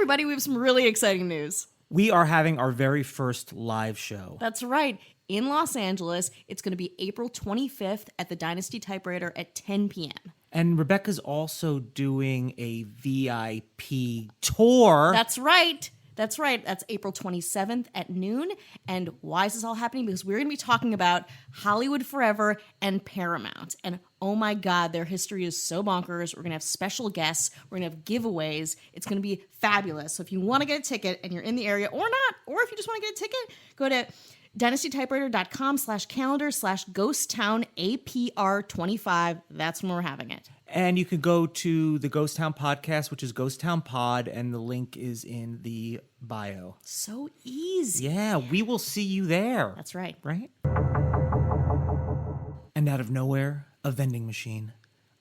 everybody. We have some really exciting news. We are having our very first live show. That's right. In Los Angeles, it's going to be April 25th at the Dynasty Typewriter at 10 p.m. And Rebecca's also doing a VIP tour. That's right. That's right. That's April 27th at noon. And why is this all happening? Because we're going to be talking about Hollywood Forever and Paramount. And oh my God, their history is so bonkers. We're going to have special guests. We're going to have giveaways. It's going to be fabulous. So if you want to get a ticket and you're in the area or not, or if you just want to get a ticket, go to dynastytypewriter.com/calendar/GhostTownAPR25. That's when we're having it. And you can go to the Ghost Town podcast, which is Ghost Town Pod, and the link is in the bio. So easy. Yeah, we will see you there. That's right. Right? And out of nowhere, a vending machine.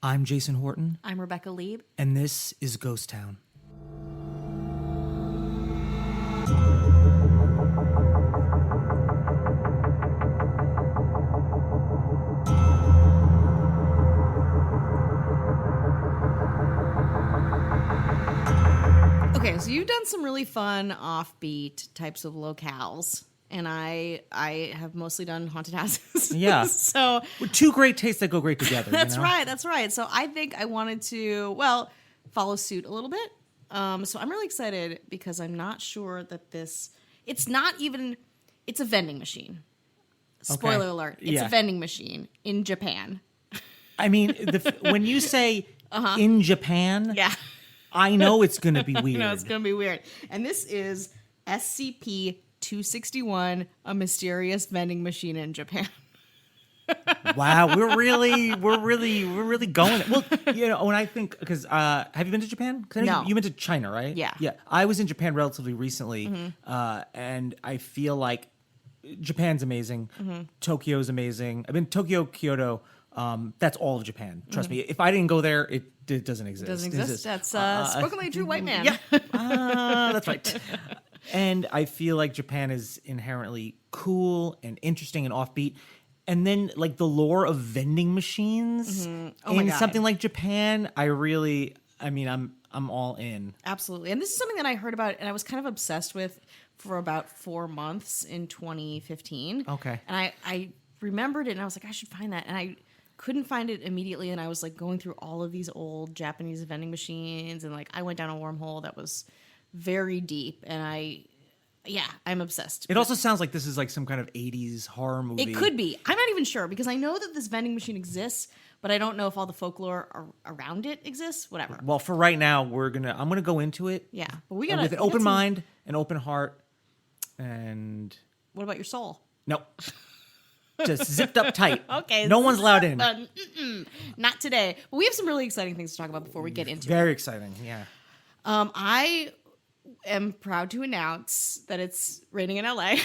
I'm Jason Horton. I'm Rebecca Lieb. And this is Ghost Town. Okay, so you've done some really fun offbeat types of locales, and I have mostly done haunted houses. Yeah. So With two great tastes that go great together. that's right. That's right. So I think I wanted to, well, follow suit a little bit. So I'm really excited because I'm not sure that it's not even, it's a vending machine. Spoiler alert. It's a vending machine in Japan. I mean, when you say in Japan, Yeah. I know it's going to be weird. No, it's going to be weird. And this is SCP-261, a mysterious vending machine in Japan. Wow, we're really going. Well, when I think, because have you been to Japan? 'Cause I know No. you went to China, right? Yeah. Yeah. I was in Japan relatively recently, and I feel like Japan's amazing. Tokyo's amazing. I've been to Tokyo, Kyoto. That's all of Japan. Trust me. If I didn't go there, it doesn't exist. Doesn't exist. That's spoken like a true white man. Yeah, that's right. And I feel like Japan is inherently cool and interesting and offbeat. And then, like, the lore of vending machines my in God. something like Japan, I'm all in. Absolutely. And this is something that I heard about and I was kind of obsessed with for about 4 months in 2015. Okay. And I remembered it and I was like, I should find that. And I couldn't find it immediately. And I was like going through all of these old Japanese vending machines. And like I went down a wormhole that was very deep. And I'm obsessed. It also sounds like this is like some kind of 80s horror movie. It could be. I'm not even sure because I know that this vending machine exists, but I don't know if all the folklore around it exists. Whatever. Well, for right now, I'm gonna go into it. Yeah, but we gotta with an open mind, an open heart, and What about your soul? no, just zipped up tight. Okay. No one's allowed in. Not today. But we have some really exciting things to talk about before we get into it. Very exciting. Yeah. I am proud to announce that it's raining in LA.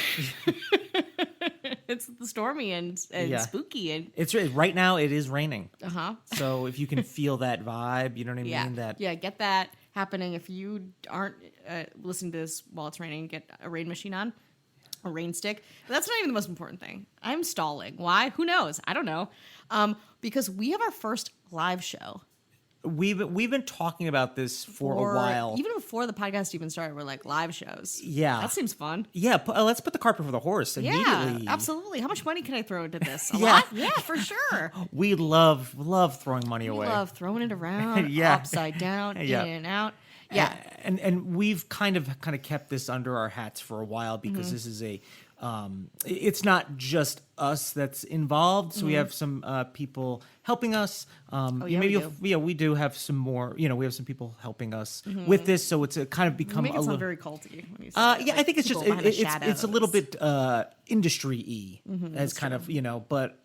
It's stormy and Yeah. spooky and It's right now. It is raining. uh-huh. So if you can feel that vibe, you know what I Yeah. mean. That Get that happening. If you aren't listening to this while it's raining, get a rain machine on. A rain stick. But that's not even the most important thing. I'm stalling. Why? Who knows? I don't know. Because we have our first live show. we've been talking about this for a while. Even before the podcast even started, we're like live shows. Yeah. That seems fun. Yeah, let's put the cart before the horse immediately. Yeah, absolutely. How much money can I throw into this? A Yeah. lot? Yeah, for sure. We love throwing money We away. love throwing it around, Yeah. upside down, Yeah. in and out. Yeah. And we've kind of kept this under our hats for a while because Mm-hmm. this is it's not just us that's involved. So we have some people helping us. We do have some more. We have some people helping us with this. So it's kind of become You make it a sound little very culty when you say that. I think it's just people behind the it's a little shadows. bit industry-y as kind of but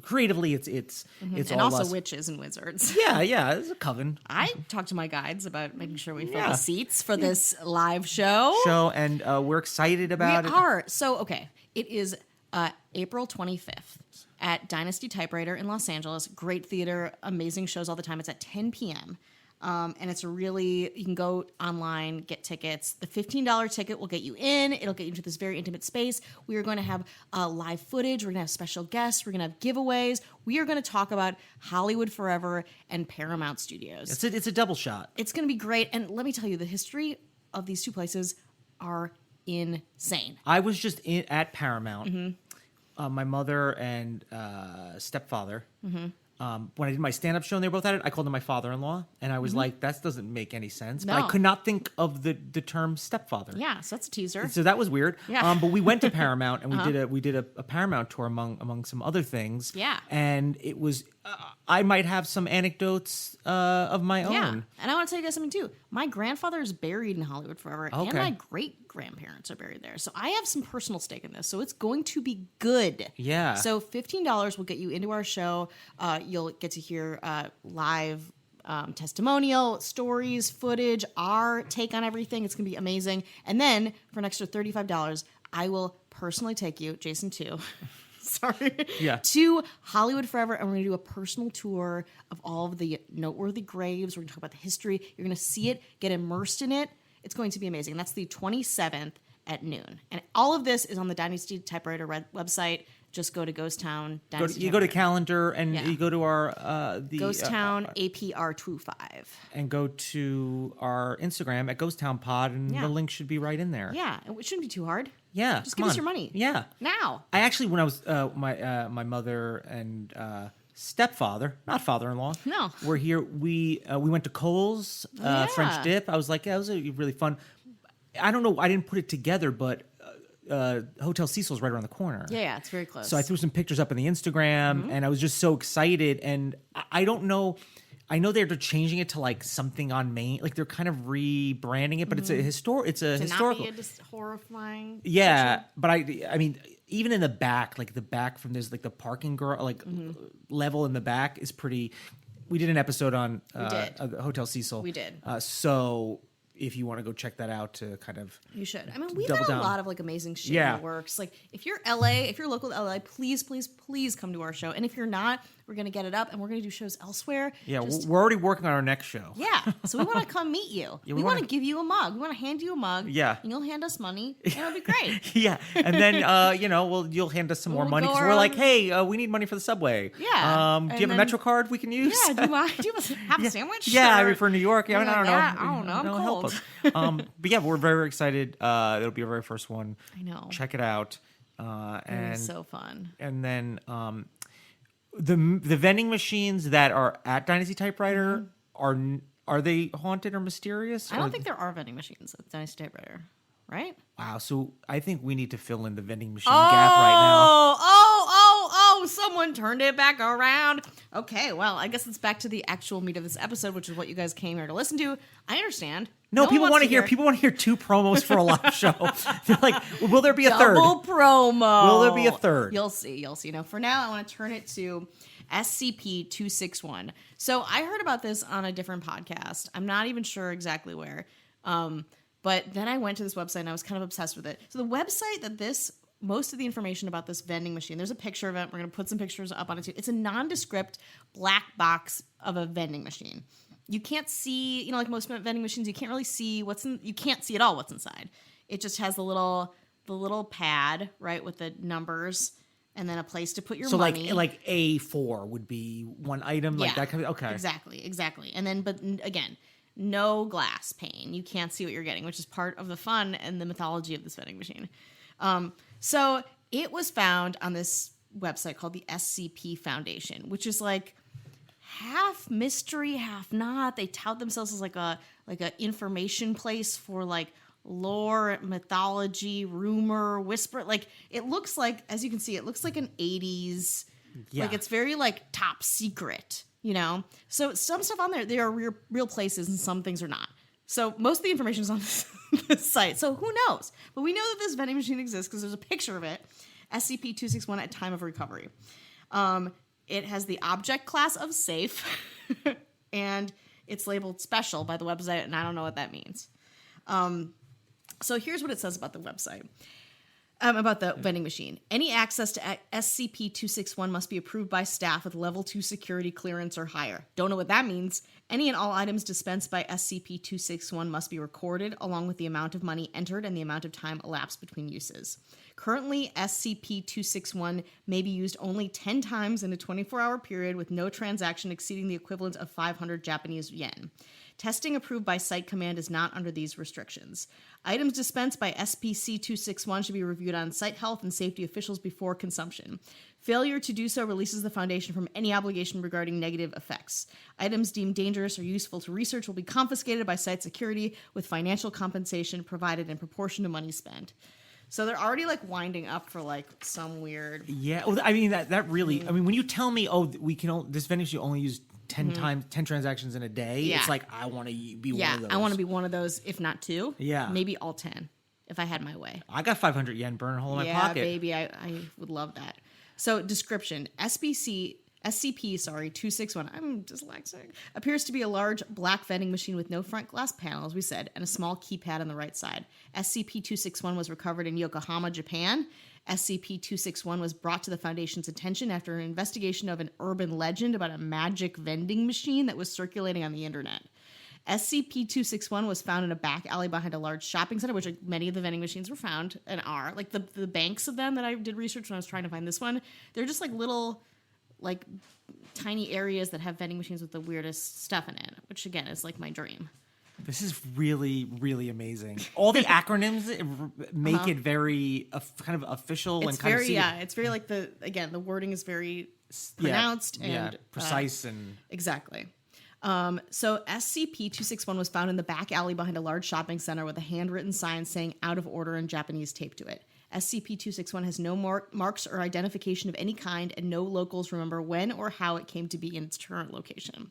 creatively it's and all also us. witches and wizards. Yeah, it's a coven I talked to my guides about making sure we fill Yeah. the seats for this live show. show, and we're excited about it. We are. So, okay, it is April 25th at Dynasty Typewriter in Los Angeles. Great theater, amazing shows all the time. It's at 10 p.m. And it's you can go online, get tickets. The $15 ticket will get you in. It'll get you into this very intimate space. We are going to have live footage. We're going to have special guests. We're going to have giveaways. We are going to talk about Hollywood Forever and Paramount Studios. It's a double shot. It's going to be great. And let me tell you, the history of these two places are insane. I was just at Paramount. My mother and stepfather. When I did my stand-up show and they were both at it, I called him my father-in-law, and I was like, "That doesn't make any sense." But I No. could not think of the term stepfather. Yeah, so that's a teaser. So that was weird. Yeah. But we went to Paramount and we did a Paramount tour among some other things. Yeah. And it was I might have some anecdotes of my own. Yeah, and I want to tell you guys something too. My grandfather is buried in Hollywood forever, and Okay. my great-grandparents are buried there. So I have some personal stake in this. So it's going to be good. Yeah. So $15 will get you into our show. You'll get to hear live testimonial, stories, footage, our take on everything. It's going to be amazing. And then for an extra $35, I will personally take you, Jason too. Sorry. Yeah. To Hollywood Forever, and we're going to do a personal tour of all of the noteworthy graves. We're going to talk about the history. You're going to see it, get immersed in it. It's going to be amazing. And that's the 27th at noon. And all of this is on the Dynasty Typewriter website. Just go to Ghost Town. You go to calendar and Yeah. you go to our Ghost Town APR25. and go to our Instagram at Ghost Town Pod, and Yeah. the link should be right in there. Yeah, it shouldn't be too hard. Yeah, Just come give us on. your money. Yeah. Now. I actually, when I was my mother and stepfather, not father-in-law, No. were here. We went to Cole's Yeah. French dip. I was like, yeah, it was really fun. I don't know, I didn't put it together, but Hotel Cecil's right around the corner. Yeah, it's very close. So I threw some pictures up on the Instagram, and I was just so excited. And I don't know. I know they're changing it to like something on Main, like they're kind of rebranding it, but it's a historical. Not be a just horrifying. Yeah, picture. but I mean, even in the back, like the back from there's like the parking level in the back is pretty. We did an episode on Hotel Cecil. We did. So if you want to go check that out to kind of You should. I mean, we've double got a down. lot of like amazing shit Yeah. in the works. Like if you're LA, if you're local to LA, please, please, please come to our show. And if you're not, we're gonna get it up and we're gonna do shows elsewhere. yeah, Just- we're already working on our next show. yeah. So we want to come meet you. Yeah, we we want to wanna- give you a mug. We want to hand you a mug. Yeah. And you'll hand us money. And it'll be great. Yeah, and then you'll hand us some more We'll money go because we're like, around- hey, we need money for the subway. Yeah, Do you have and a then- Metro card we can use? Yeah. Do you have a sandwich? Yeah, I Or- mean, for New York. Yeah, I Something don't know. like that? I don't know. I'm No, help cold. us. But yeah, we're very excited. It'll be our very first one. I know. Check it out. It'll be And so fun. and then the vending machines that are at Dynasty Typewriter are they haunted or mysterious? Mm-hmm. I don't think there are vending machines at Dynasty Typewriter, right? Wow. So I think we need to fill in the vending machine gap right now. Oh, someone turned it back around. Okay, well, I guess it's back to the actual meat of this episode, which is what you guys came here to listen to. I understand. No, one people wants want to hear. People want to hear two promos for a live show. They're like, will there be a third? double promo. Will there be a third? You'll see. You'll see. Now, for now, I want to turn it to SCP-261. So I heard about this on a different podcast. I'm not even sure exactly where. But then I went to this website and I was kind of obsessed with it. So the website that most of the information about this vending machine, there's a picture of it. We're going to put some pictures up on it too. It's a nondescript black box of a vending machine. You can't see, like most vending machines, you can't really see you can't see at all what's inside. It just has the little pad, right, with the numbers and then a place to put your money. So like A4 would be one item, like that kind of, okay. Exactly. And then, but again, no glass pane. You can't see what you're getting, which is part of the fun and the mythology of this vending machine. So it was found on this website called the SCP Foundation, which is like half mystery, half not. They tout themselves as like a information place for like lore, mythology, rumor, whisper. Like it looks like, as you can see, it looks like an 80s. Yeah. Like it's very like top secret, So some stuff on there are real places and some things are not. So most of the information is on this site. So who knows? But we know that this vending machine exists because there's a picture of it. SCP-261 at time of recovery. It has the object class of safe, and it's labeled special by the website, and I don't know what that means. So here's what it says about the website. About the vending machine. Any access to SCP-261 must be approved by staff with level 2 security clearance or higher. Don't know what that means. Any and all items dispensed by SCP-261 must be recorded, along with the amount of money entered and the amount of time elapsed between uses. Currently, SCP-261 may be used only 10 times in a 24-hour period with no transaction exceeding the equivalent of 500 Japanese yen. Testing approved by Site Command is not under these restrictions. Items dispensed by SPC-261 should be reviewed on site health and safety officials before consumption. Failure to do so releases the Foundation from any obligation regarding negative effects. Items deemed dangerous or useful to research will be confiscated by site security with financial compensation provided in proportion to money spent. So they're already like winding up for like some weird. Yeah, well, I mean that really. I mean, when you tell me, oh, we can this vending machine only use 10 times 10 transactions in a day, Yeah. it's like I want to be one of those. I want to be one of those, if not 2. Yeah. Maybe all 10, if I had my way. I got 500 yen burning a hole in my pocket. Yeah, baby, I would love that. So description: SCP-261, I'm dyslexic, appears to be a large black vending machine with no front glass panel, as we said, and a small keypad on the right side. SCP-261 was recovered in Yokohama, Japan. SCP-261 was brought to the Foundation's attention after an investigation of an urban legend about a magic vending machine that was circulating on the internet. SCP-261 was found in a back alley behind a large shopping center, which many of the vending machines were found and are. Like the banks of them that I did research when I was trying to find this one, they're just like little, like tiny areas that have vending machines with the weirdest stuff in it, which again is like my dream. This is really, really amazing. All the acronyms make it very kind of official and kind of it's very like the wording is very pronounced and precise and exactly. So SCP-261 was found in the back alley behind a large shopping center with a handwritten sign saying "out of order" in Japanese taped to it. SCP-261 has no marks or identification of any kind, and no locals remember when or how it came to be in its current location.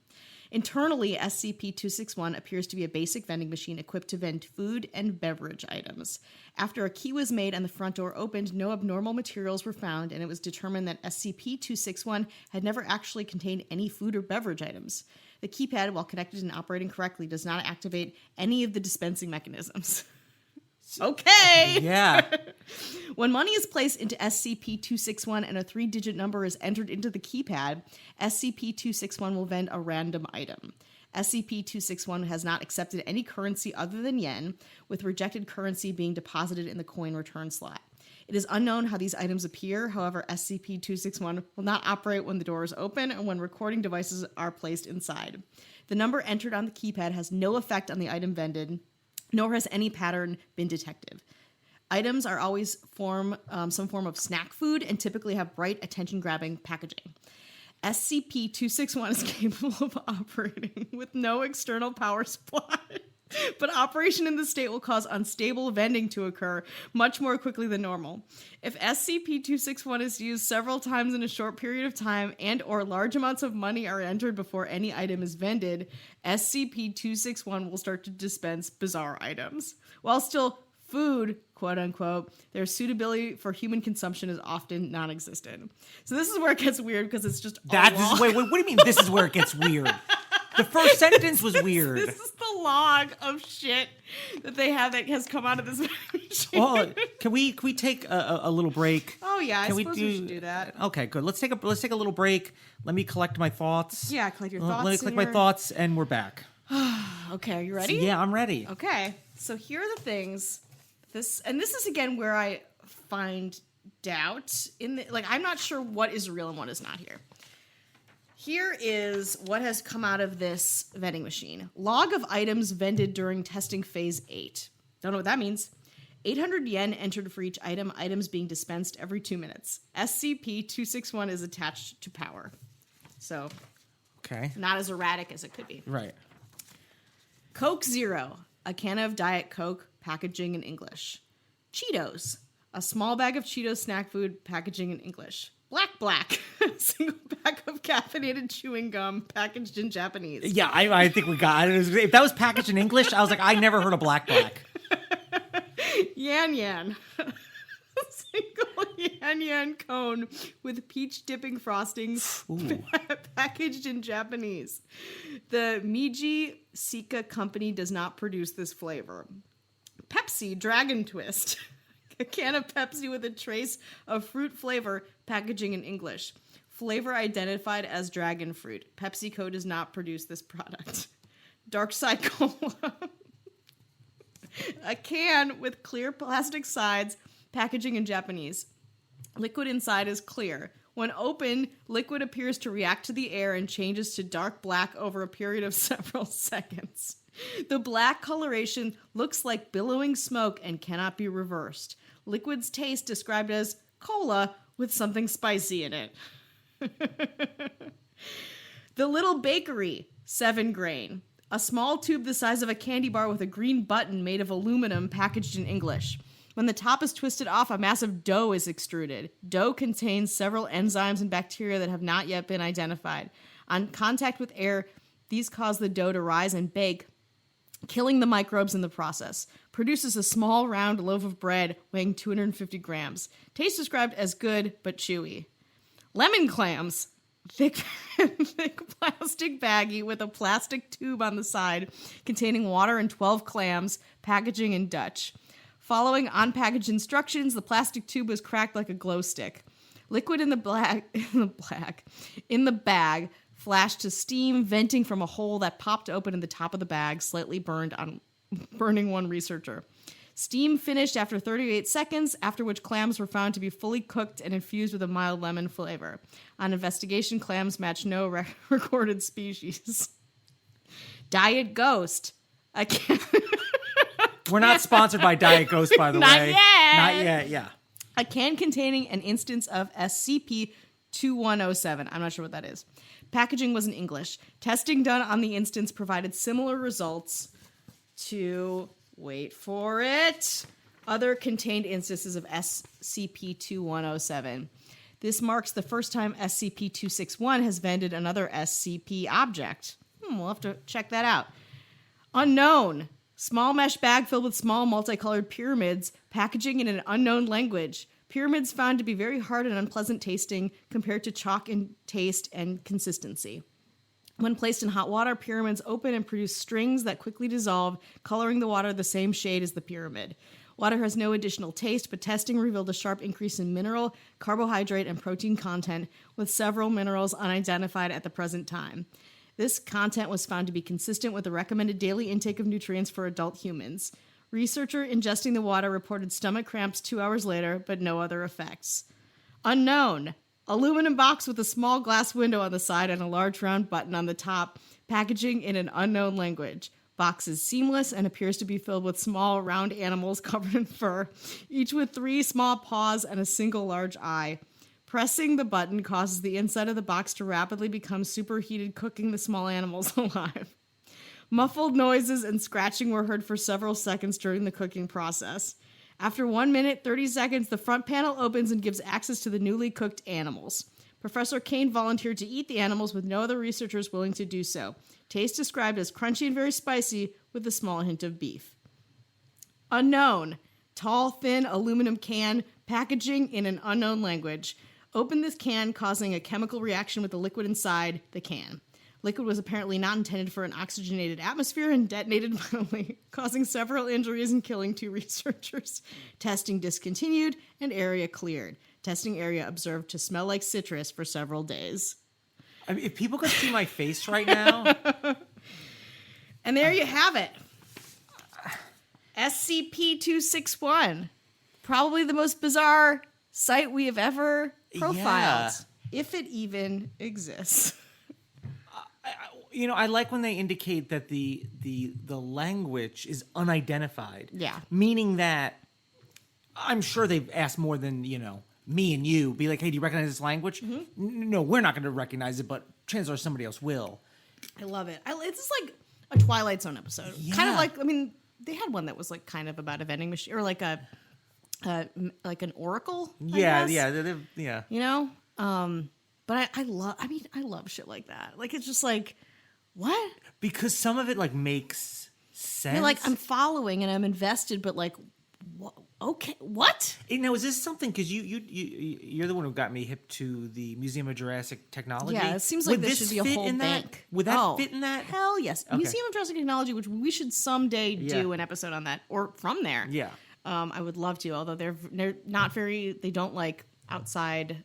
Internally, SCP-261 appears to be a basic vending machine equipped to vend food and beverage items. After a key was made and the front door opened, no abnormal materials were found, and it was determined that SCP-261 had never actually contained any food or beverage items. The keypad, while connected and operating correctly, does not activate any of the dispensing mechanisms. Okay. Yeah. When money is placed into SCP-261 and a 3-digit number is entered into the keypad, SCP-261 will vend a random item. SCP-261 has not accepted any currency other than yen, with rejected currency being deposited in the coin return slot. It is unknown how these items appear. However, SCP-261 will not operate when the door is open and when recording devices are placed inside. The number entered on the keypad has no effect on the item vended, nor has any pattern been detected. Items are always some form of snack food and typically have bright, attention-grabbing packaging. SCP-261 is capable of operating with no external power supply, but operation in the state will cause unstable vending to occur much more quickly than normal. If SCP-261 is used several times in a short period of time and or large amounts of money are entered before any item is vended, SCP-261 will start to dispense bizarre items. While still food, quote-unquote, their suitability for human consumption is often non-existent. So this is where it gets weird because it's just wait, what do you mean this is where it gets weird? The first sentence was weird. This is the log of shit that they have that has come out of this machine. Well, can we take a little break? Oh yeah, I suppose we should do that. Okay, good. Let's take a little break. Let me collect my thoughts. Yeah, collect your thoughts. Let me collect my thoughts, and we're back. Okay, are you ready? Yeah, I'm ready. Okay, so here are the things. This is again where I find doubt in the, like I'm not sure what is real and what is not here. Here is what has come out of this vending machine. Log of items vended during testing phase 8. Don't know what that means. 800 yen entered for each item, items being dispensed every 2 minutes. SCP-261 is attached to power. So, okay, not as erratic as it could be. Right. Coke Zero, a can of Diet Coke, packaging in English. Cheetos, a small bag of Cheetos snack food, packaging in English. Black, a single pack of caffeinated chewing gum, packaged in Japanese. Yeah, I think we got it. If that was packaged in English, I was like, I never heard of black. Yan. A single yan cone with peach dipping frostings, packaged in Japanese. The Meiji Sika company does not produce this flavor. Pepsi Dragon Twist. A can of Pepsi with a trace of fruit flavor, packaging in English. Flavor identified as dragon fruit. PepsiCo does not produce this product. Dark Side Cola. A can with clear plastic sides, packaging in Japanese. Liquid inside is clear. When opened, liquid appears to react to the air and changes to dark black over a period of several seconds. The black coloration looks like billowing smoke and cannot be reversed. Liquid's taste described as cola with something spicy in it. The Little Bakery, 7 grain. A small tube the size of a candy bar with a green button made of aluminum packaged in English. When the top is twisted off, a massive dough is extruded. Dough contains several enzymes and bacteria that have not yet been identified. On contact with air, these cause the dough to rise and bake, killing the microbes in the process. Produces a small round loaf of bread weighing 250 grams. Taste described as good but chewy. Lemon clams. Thick plastic baggie with a plastic tube on the side containing water and 12 clams, packaging in Dutch. Following on-package instructions, the plastic tube was cracked like a glow stick. Liquid in the bag flashed to steam, venting from a hole that popped open in the top of the bag, slightly burning one researcher. Steam finished after 38 seconds, after which clams were found to be fully cooked and infused with a mild lemon flavor. On investigation, clams match no recorded species. Diet Ghost. We're not sponsored by Diet Ghost, by the way. Not yet. Not yet, yeah. A can containing an instance of SCP-2107. I'm not sure what that is. Packaging was in English. Testing done on the instance provided similar results to... Wait for it. Other contained instances of SCP-2107. This marks the first time SCP-261 has vended another SCP object. We'll have to check that out. Unknown. Small mesh bag filled with small multicolored pyramids, packaging in an unknown language. Pyramids found to be very hard and unpleasant tasting compared to chalk in taste and consistency. When placed in hot water, pyramids open and produce strings that quickly dissolve, coloring the water the same shade as the pyramid. Water has no additional taste, but testing revealed a sharp increase in mineral, carbohydrate, and protein content, with several minerals unidentified at the present time. This content was found to be consistent with the recommended daily intake of nutrients for adult humans. Researcher ingesting the water reported stomach cramps 2 hours later, but no other effects. Unknown. Aluminum box with a small glass window on the side and a large round button on the top, packaging in an unknown language. Box is seamless and appears to be filled with small round animals covered in fur, each with 3 small paws and a single large eye. Pressing the button causes the inside of the box to rapidly become superheated, cooking the small animals alive. Muffled noises and scratching were heard for several seconds during the cooking process. After 1 minute, 30 seconds, the front panel opens and gives access to the newly cooked animals. Professor Kane volunteered to eat the animals with no other researchers willing to do so. Taste described as crunchy and very spicy with a small hint of beef. Unknown. Tall, thin aluminum can, packaging in an unknown language. Open this can, causing a chemical reaction with the liquid inside the can. Liquid was apparently not intended for an oxygenated atmosphere and detonated violently, causing several injuries and killing 2 researchers. Testing discontinued and area cleared. Testing area observed to smell like citrus for several days. I mean, if people could see my face right now. And there you have it. SCP-261. Probably the most bizarre site we have ever profiled. If it even exists. I like when they indicate that the language is unidentified. Yeah. Meaning that I'm sure they've asked more than, me and you. Be like, hey, do you recognize this language? Mm-hmm. No, we're not going to recognize it, but chances are somebody else will. I love it. It's just like a Twilight Zone episode. Yeah. Kind of like, they had one that was like kind of about a vending machine or like like an oracle. Yeah, I guess. yeah. But I love shit like that. Like, it's just like, what? Because some of it makes sense. You're like, I'm following and I'm invested, but like, okay, what? Now, is this something? Because you're the one who got me hip to the Museum of Jurassic Technology. Yeah, it seems like this should be a whole bank. Would that fit in that? Hell yes. Okay. Museum of Jurassic Technology, which we should someday do an episode on that or from there. Yeah. I would love to, although they're not very. They don't like outside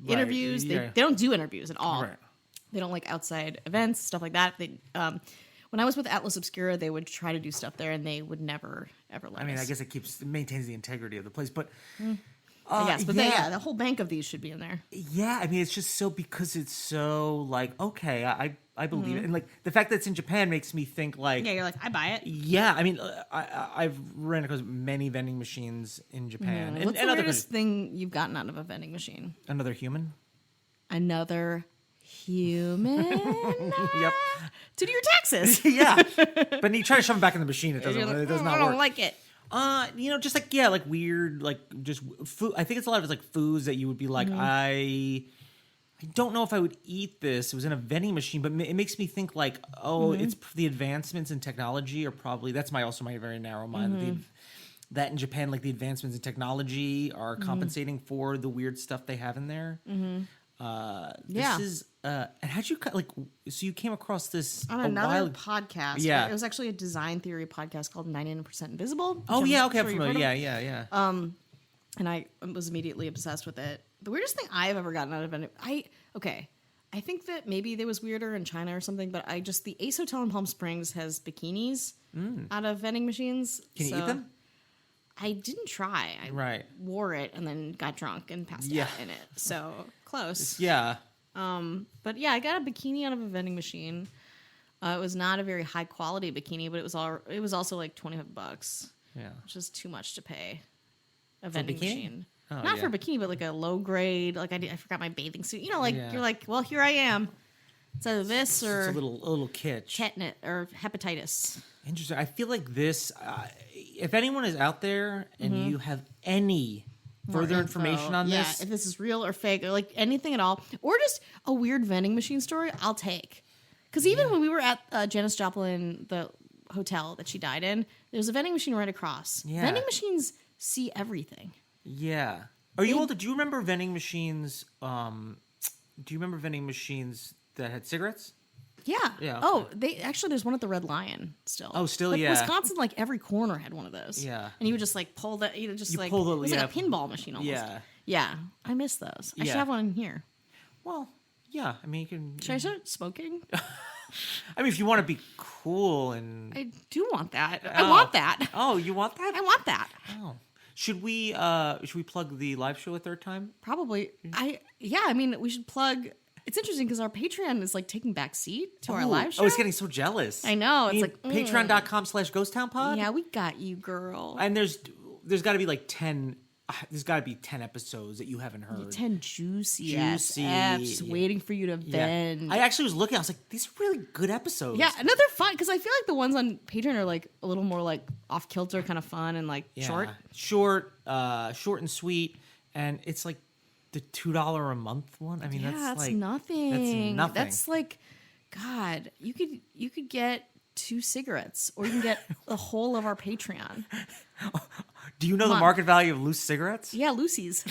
interviews. Yeah. They don't do interviews at all. Right. They don't like outside events, stuff like that. They, when I was with Atlas Obscura, they would try to do stuff there, and they would never ever let us. I guess it maintains the integrity of the place, but I guess, but the whole bank of these should be in there. Yeah, I mean, it's just so because it's so like okay, I believe it, and like the fact that it's in Japan makes me think like Yeah, you're like, I buy it. yeah. I mean, I've ran across many vending machines in Japan, What's and the other weirdest thing you've gotten out of a vending machine? another human. Another human Yep. to do your taxes. Yeah, but you try to shove them back in the machine, it doesn't. You're like, It does not I don't work. like it. Just like like weird, like just food. I think it's a lot of it's like foods that you would be like, I don't know if I would eat this. It was in a vending machine, but it makes me think like, it's the advancements in technology are probably that's also my very narrow mind. That in Japan, like the advancements in technology are compensating for the weird stuff they have in there. This is and how'd you like? So you came across this on another podcast. Yeah, it was actually a design theory podcast called 99% Invisible. Oh yeah, okay, sure I'm familiar. Yeah. And I was immediately obsessed with it. The weirdest thing I've ever gotten out of it, I think that maybe they was weirder in China or something, but the Ace Hotel in Palm Springs has bikinis out of vending machines. Can you eat them? I didn't try. I wore it and then got drunk and passed out in it. So close. Yeah. But yeah, I got a bikini out of a vending machine. It was not a very high quality bikini, but it was also like $25. Yeah. Which is too much to pay a vending bikini? machine. Oh, Not for bikini, but like a low grade. Like I forgot my bathing suit. You know, like you're like, well, here I am. It's either this or it's a little kitsch. tetanus or hepatitis. Interesting. I feel like this. If anyone is out there and you have any further information on this, if this is real or fake or like anything at all, or just a weird vending machine story, I'll take. Because even when we were at Janis Joplin, the hotel that she died in, there's a vending machine right across. Yeah. Vending machines see everything. Yeah. Are you able to? Do you remember vending machines? Do you remember vending machines that had cigarettes? Yeah. Yeah. Oh, there's one at the Red Lion still. Oh, still, like, yeah. Wisconsin, like every corner had one of those. Yeah. And you would just like pull that, it was like a pinball machine almost. Yeah. Yeah. I miss those. I should have one in here. Well, yeah. I mean, you can. Should I start smoking? I mean, if you want to be cool and. I do want that. I want that. Oh, you want that? I want that. Oh. Should we plug the live show a third time? Probably. I mean, we should plug. It's interesting because our Patreon is like taking back seat to our live show. I was getting so jealous. I know. It's like patreon.com/ghosttownpod. Yeah, we got you, girl. And there's got to be like 10. There's got to be 10 episodes that you haven't heard. 10 juicy Fs waiting for you to vend. I actually was looking. I was like, these are really good episodes. Yeah, and they're fun because I feel like the ones on Patreon are like a little more like off kilter, kind of fun and like short, short and sweet, and it's like the $2 a month one. I mean, that's nothing. That's nothing. That's like, God, you could get 2 cigarettes, or you can get the whole of our Patreon. Do you know the market value of loose cigarettes? Yeah, Lucy's.